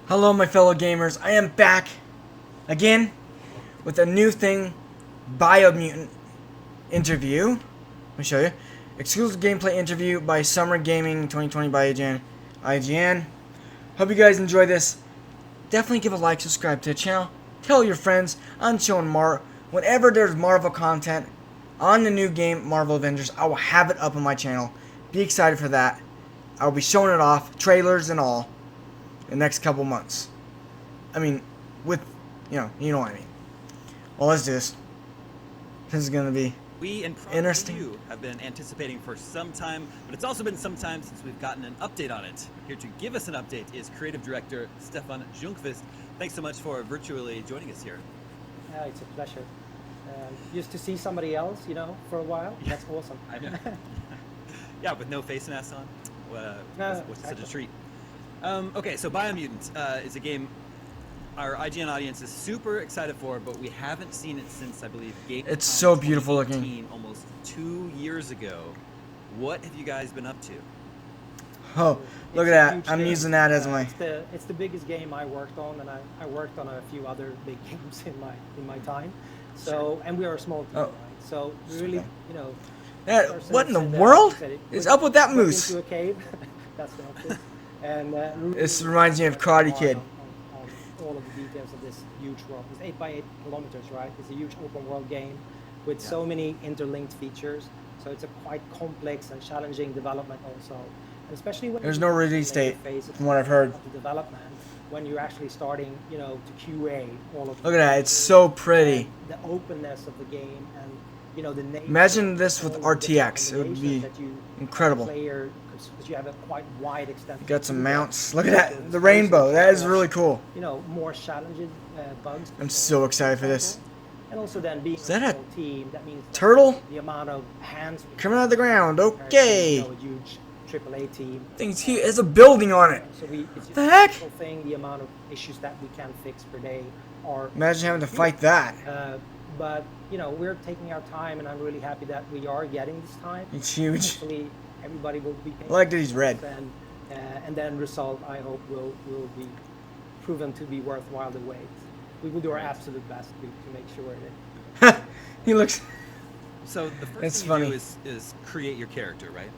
Hello, my fellow gamers. I am back again with a new thing, Biomutant interview. Let me show you. Exclusive gameplay interview by Summer Gaming 2020 by IGN. Hope you guys enjoy this. Definitely give a like, subscribe to the channel. Tell your friends. I'm showing whenever there's Marvel content on the new game, Marvel Avengers, I will have it up on my channel. Be excited for that. I'll be showing it off, trailers and all, the next couple months. I mean, with, you know what I mean. Well, let's do this. This is gonna be interesting. You have been anticipating for some time, but it's also been some time since we've gotten an update on it. Here to give us an update is creative director Stefan Ljungqvist. Thanks so much for virtually joining us here. It's a pleasure. Used to see somebody else, for a while. That's awesome. I know. Yeah, with no face mask on. What's such a treat. Okay, so Biomutant is a game our IGN audience is super excited for, but we haven't seen it since, I believe, it's so beautiful looking. Almost 2 years ago. What have you guys been up to? Oh, look at that. I'm using that as my... It's the biggest game I worked on, and I worked on a few other big games in my time. So, sure. And we are a small team, right? So we really, what in the world is up with that moose? Into a cave. That's the opposite. And this reminds me of Karate Kid. On all of the details of this huge world. It's 8 by 8 kilometers, right? It's a huge open world game with so many interlinked features. So it's a quite complex and challenging development also. And especially when there's no release date, from what I've heard. The development, when you're actually starting, to QA all of. Look at that! It's so pretty. The openness of the game and the nature. Imagine this with RTX. It would be incredible. Because you have a quite wide extent. Got some mounts. Look at that, the rainbow. That is really cool. More challenging bugs. I'm so excited for this. And also then being a team, that means turtle? The amount of hands coming out of the ground. Okay. A huge AAA team. Thing's huge. There's a building on it. So it's the heck? The amount of issues that we can fix per day are. Imagine having to fight that. But we're taking our time, and I'm really happy that we are getting this time. It's huge. Hopefully, everybody will be. I like that he's red. And then result, I hope, will be proven to be worthwhile the wait. We will do our absolute best to make sure that. He looks. So the first thing you do is create your character, right?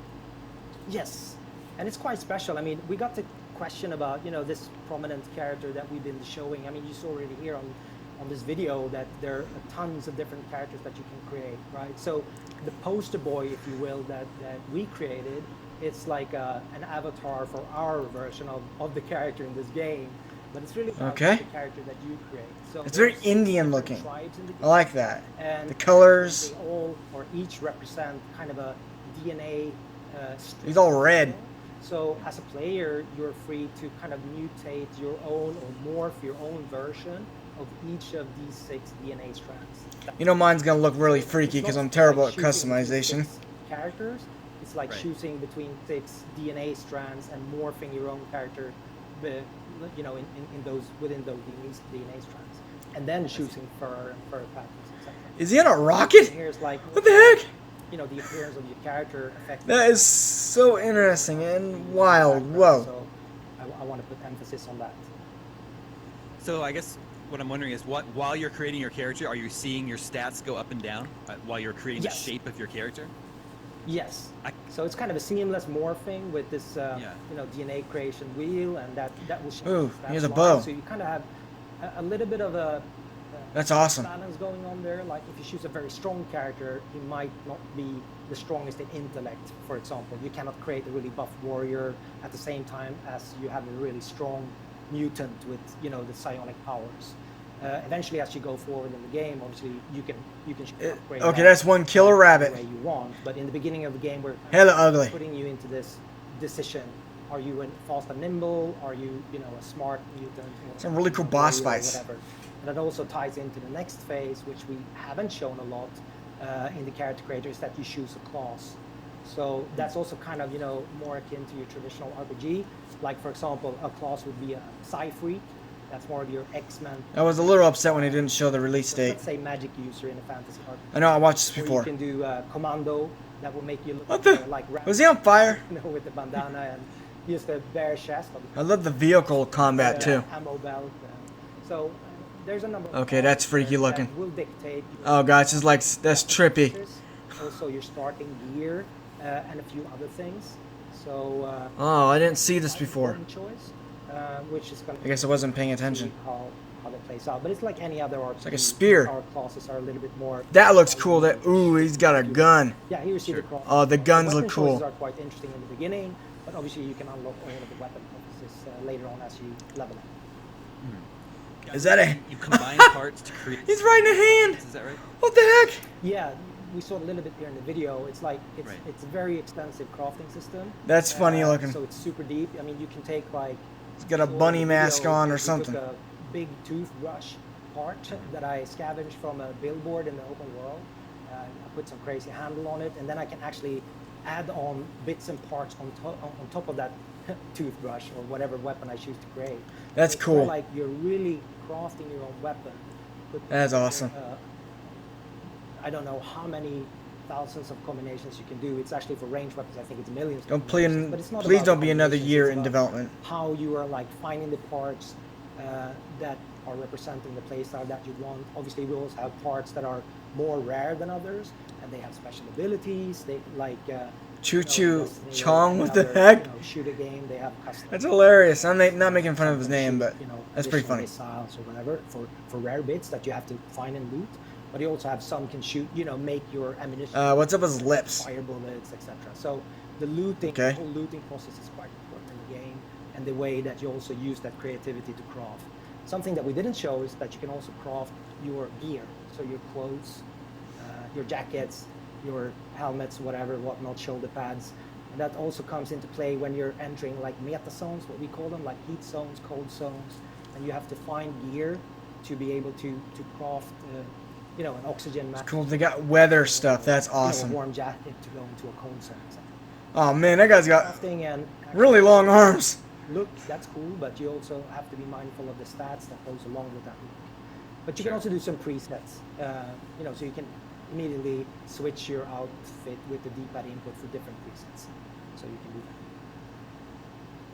Yes, and it's quite special. I mean, we got the question about this prominent character that we've been showing. I mean, you saw already here on this video that there are tons of different characters that you can create, right? So the poster boy, if you will, that we created, it's like an avatar for our version of the character in this game, but it's really the character that you create. So it's very Indian looking. I like that. And the colors. They all or each represent kind of a DNA. He's all red. So as a player, you're free to kind of mutate your own or morph your own version of each of these 6 DNA strands. Mine's gonna look really freaky because I'm terrible at customization. Characters, it's like choosing between 6 DNA strands and morphing your own character, in those within those DNA strands, and then choosing fur and fur patterns, etc. Is he on a rocket? Here's like what the heck? The appearance of your character affects. That is so interesting and wild. Whoa. So I want to put emphasis on that. So I guess what I'm wondering is, while you're creating your character, are you seeing your stats go up and down while you're creating the shape of your character? Yes. So it's kind of a seamless morphing with this, DNA creation wheel, and that will change. Ooh, here's a bow. So you kind of have a little bit of a that's awesome. Balance going on there. Like if you choose a very strong character, he might not be the strongest in intellect, for example. You cannot create a really buff warrior at the same time as you have a really strong mutant with the psionic powers. Eventually, as you go forward in the game, obviously you can upgrade. Okay, that's one killer rabbit. The way you want, but in the beginning of the game, we're hella ugly. Putting you into this decision: are you fast and nimble? Are you a smart mutant? Some really cool boss fights. Whatever. And that also ties into the next phase, which we haven't shown a lot in the character creator, is that you choose a class. So that's also kind of more akin to your traditional RPG. Like for example, a class would be a Psi-Freak. That's more of your X-Men. I was a little upset when they didn't show the release date. Let's say magic user in a fantasy RPG. I know, I watched this before. Or you can do Commando. That will make you look what the? Like was he on fire? With the bandana and just a bare chest. I love the vehicle combat too. Ammo belt. So there's a number. Of Okay, that's parts freaky that looking. will dictate. Oh gosh, it's like that's trippy. Also, your starting gear and a few other things. So. Oh, I didn't see this before. Choice, which is gonna I guess I wasn't paying attention. How that plays out, but it's like any other RPG. It's like a spear. Our classes are a little bit more. That looks cool. That ooh, he's got a gun. Yeah, here you see the cross. Oh, the guns weapon look cool. choices are quite interesting in the beginning, but obviously you can unlock all of the weapon purposes later on as you level up. Is that a? You combine parts to create. He's riding a hand. Is that right? What the heck? Yeah, we saw a little bit here in the video. It's like Right. it's a very extensive crafting system. That's funny looking. So it's super deep. I mean, you can take like. He's got a so bunny in the mask video, on or we something. Took a big toothbrush part that I scavenged from a billboard in the open world. I put some crazy handle on it, and then I can actually add on bits and parts on top of that toothbrush or whatever weapon I choose to create. That's So it's cool. more like you're really crafting your own weapon. That's awesome. I don't know how many thousands of combinations you can do. It's actually for range weapons. I think it's millions. of Don't combinations, but it's not please about don't the be another combinations, year it's in about development. How you are like finding the parts that are representing the playstyle that you want. Obviously, we also have parts that are more rare than others, and they have special abilities. They like Choo Choo Destiny or Chong. any What the other, heck? shooter game. They have custom. That's hilarious. I'm not making fun of his name, but that's pretty additional funny. Missiles or whatever for rare bits that you have to find and loot. But you also have some can shoot, make your ammunition. What's up with his lips? Fire bullets, etc. So the looting, Okay. the whole looting process is quite important in the game, and the way that you also use that creativity to craft. Something that we didn't show is that you can also craft your gear, so your clothes, your jackets, your helmets, whatnot, shoulder pads. And that also comes into play when you're entering like meta zones, what we call them, like heat zones, cold zones, and you have to find gear to be able to craft, an oxygen mask. Cool. They got weather stuff. That's A awesome. warm jacket to go into a cold zone. etc. Oh man, that guy's got Crafting and really long arms. look, that's cool, but you also have to be mindful of the stats that goes along with that look. But you Sure. can also do some presets, so you can immediately switch your outfit with the D-pad input for different presets. So you can do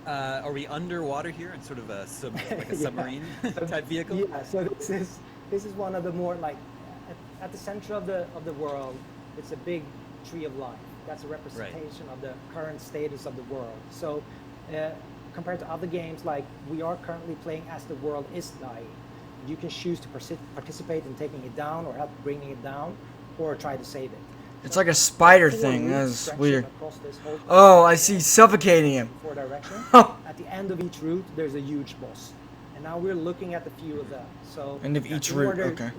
that. Are we underwater here in sort of a like a Yeah. submarine type vehicle? Yeah, so this is one of the more like at the center of the world. It's a big tree of life. That's a representation of the current status of the world. So compared to other games, like we are currently playing as the world is dying. You can choose to participate in taking it down or help bringing it down, or try to save it. It's like a spider Four thing. routes That's stretching weird. across this whole Oh, I see suffocating him. four direction. Oh. At the end of each route, there's a huge boss, and now we're looking at a few of them. So End of each in route, order, okay.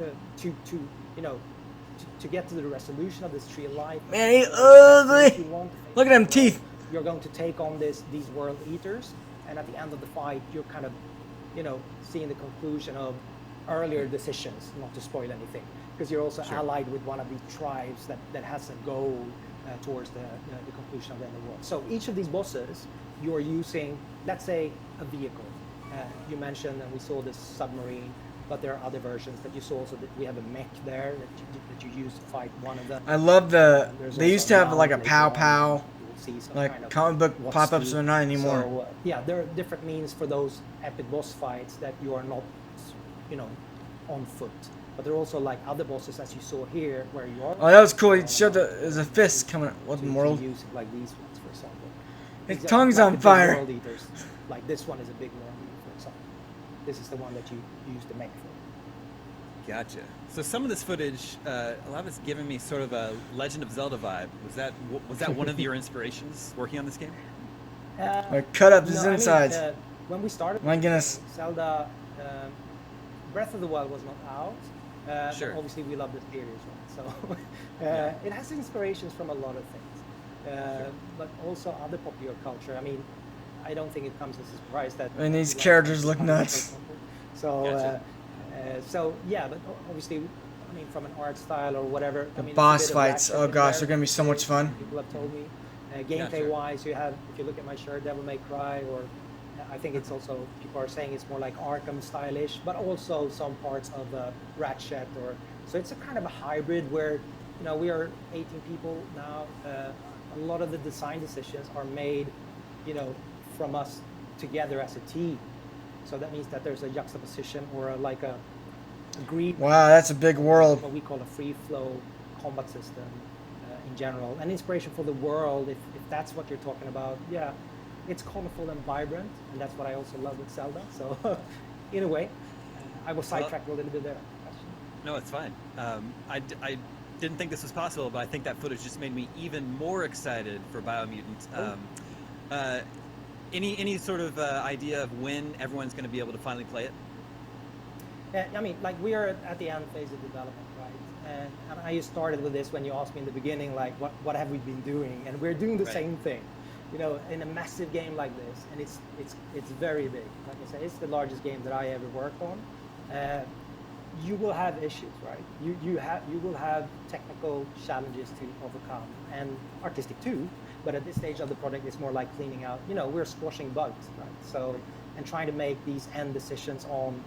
To get to the resolution of this tree of life. Man, he's if ugly. you want to face Look at them the world, teeth. You're going to take on these world eaters, and at the end of the fight, you're kind of, seeing the conclusion of earlier decisions. Not to spoil anything, because you're also Sure. allied with one of the tribes that has a goal towards the conclusion of the end of the world. So each of these bosses, you are using, let's say, a vehicle. You mentioned, and we saw this submarine, but there are other versions that you saw. Also, that we have a mech there that you use to fight one of them. I love the. There's They also used to have now like a later pow on, pow, you will see some like kind of comic book what's pop-ups, the- but not anymore. So, there are different means for those epic boss fights that you are not, on foot. But there are also like other bosses, as you saw here, where you are. Oh, that was cool. He showed there's a fist coming. What to world? use it like these ones, for example. His These are tongue's like on the big fire. World eaters. Like this one is a big world eater, for example. This is the one that you use the mech for. Gotcha. So some of this footage, a lot of it's giving me sort of a Legend of Zelda vibe. Was that one of your inspirations working on this game? Like cut up his I mean, insides. when we started, My goodness. Zelda, Breath of the Wild was not out. But Sure. obviously, we love the series, right? So it has inspirations from a lot of things, but also other popular culture. I mean, I don't think it comes as a surprise that. And these we like characters look Sonic, for nuts. example. So, Gotcha. yeah, but obviously, I mean, from an art style or whatever. The I mean, boss it's a bit of fights. action Oh in gosh, there. they're gonna be so much fun. People have told me. Yeah, Gameplay sure. wise, you have, if you look at my shirt, Devil May Cry, or I think it's also, people are saying it's more like Arkham stylish, but also some parts of Ratchet, or so it's a kind of a hybrid where, we are 18 people now. A lot of the design decisions are made, from us together as a team. So that means that there's a juxtaposition or like a agreed. Wow, that's a big world. What we call a free flow combat system in general, and inspiration for the world. If that's what you're talking about, yeah, it's colorful and vibrant, and that's what I also love with Zelda. So, in a way, I was sidetracked a little bit there. No, it's fine. I didn't think this was possible, but I think that footage just made me even more excited for Biomutant. Any sort of idea of when everyone's going to be able to finally play it? I mean, like, we are at the end phase of development, right? And I started with this when you asked me in the beginning, like, what have we been doing? And we're doing the same thing, you know, in a massive game like this, and it's very big. Like I say, it's the largest game that I ever worked on. You will have issues, right? You will have technical challenges to overcome, and artistic too. But at this stage of the project, it's more like cleaning out. You know, we're squashing bugs, right? So, and trying to make these end decisions on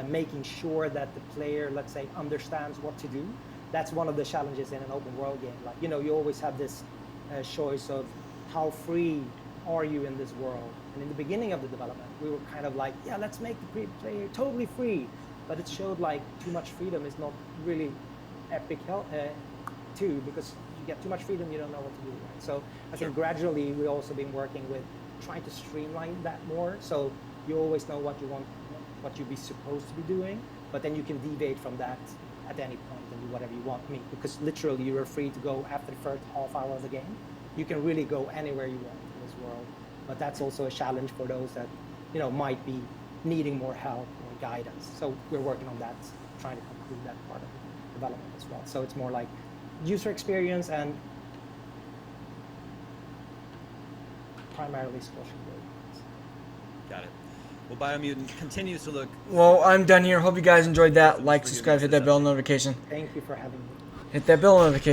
making sure that the player, let's say, understands what to do. That's one of the challenges in an open world game. Like, you know, you always have this choice of how free are you in this world. And in the beginning of the development, we were kind of like, yeah, let's make the player totally free. But it showed like too much freedom is not really epic too, because you get too much freedom, you don't know what to do, right? So I think gradually we've also been working with trying to streamline that more. So you always know what you want, what you'd be supposed to be doing, but then you can deviate from that at any point and do whatever you want. I mean, because literally you are free to go after the first half hour of the game. You can really go anywhere you want in this world, but that's also a challenge for those that, you know, might be needing more help or guidance. So we're working on that, trying to conclude that part of the development as well. So it's more like user experience and primarily squashing buildings. Got it. Well, Biomutant continues to look... Well, I'm done here. Hope you guys enjoyed that. Like, subscribe, hit that bell notification. Thank you for having me. Hit that bell notification.